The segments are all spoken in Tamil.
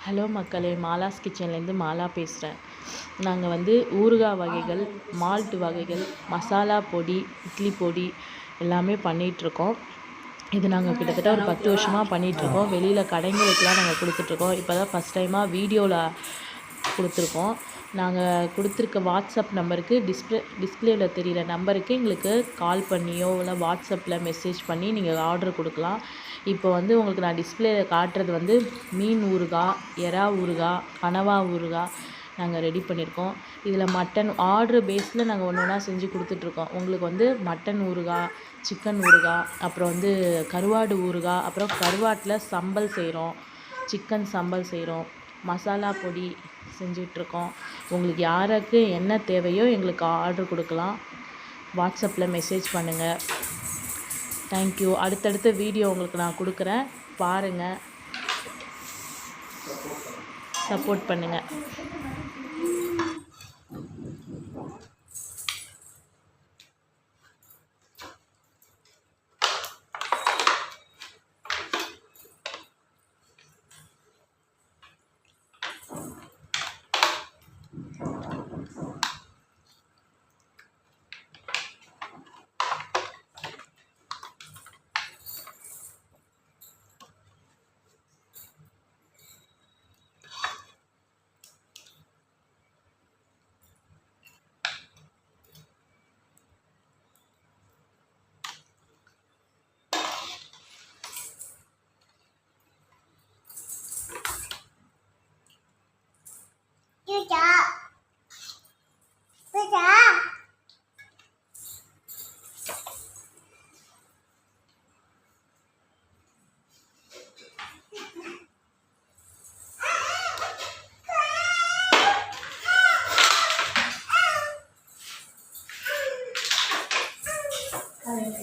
ஹலோ மக்களே, மாலாஸ் கிச்சன்லேருந்து மாலா பேசுகிறேன். நாங்கள் வந்து ஊறுகாய் வகைகள், மால்ட் வகைகள், மசாலா பொடி, இட்லி பொடி எல்லாமே பண்ணிகிட்ருக்கோம். இது நாங்கள் கிட்டத்தட்ட ஒரு 10 வருஷமாக பண்ணிகிட்ருக்கோம். வெளியில் கடைங்களுக்கெலாம் நாங்கள் கொடுத்துட்ருக்கோம். இப்போ தான் ஃபஸ்ட் டைமாக வீடியோவில் கொடுத்துருக்கோம். நாங்கள் கொடுத்துருக்க வாட்ஸ்அப் நம்பருக்கு டிஸ்பிளேவில் தெரிகிற நம்பருக்கு எங்களுக்கு கால் பண்ணியோ இல்லை வாட்ஸ்அப்பில் மெசேஜ் பண்ணி நீங்கள் ஆர்டர் கொடுக்கலாம். இப்போ வந்து உங்களுக்கு நான் டிஸ்பிளேயில் காட்டுறது வந்து மீன் ஊறுகாய், எறா ஊறுகாய், கனவா ஊறுகாய் நாங்கள் ரெடி பண்ணியிருக்கோம். இதில் மட்டன் ஆர்டர் பேஸில் நாங்கள் ஒன்று ஒன்றா செஞ்சு கொடுத்துட்ருக்கோம். உங்களுக்கு வந்து மட்டன் ஊறுகாய், சிக்கன் ஊறுகாய், அப்புறம் வந்து கருவாடு ஊறுகாய், அப்புறம் கருவாட்டில் சம்பல் செய்கிறோம், சிக்கன் சம்பல் செய்கிறோம், மசாலா பொடி செஞ்சிட்ருக்கோம். உங்களுக்கு யாருக்கு என்ன தேவையோ எங்களுக்கு ஆர்டர் கொடுக்கலாம். வாட்ஸ்அப்பில் மெசேஜ் பண்ணுங்கள். தேங்க்யூ. அடுத்தடுத்த வீடியோ உங்களுக்கு நான் கொடுக்குறேன், பாருங்கள், சப்போர்ட் பண்ணுங்கள்.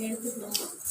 எடுத்துக்கலாம்.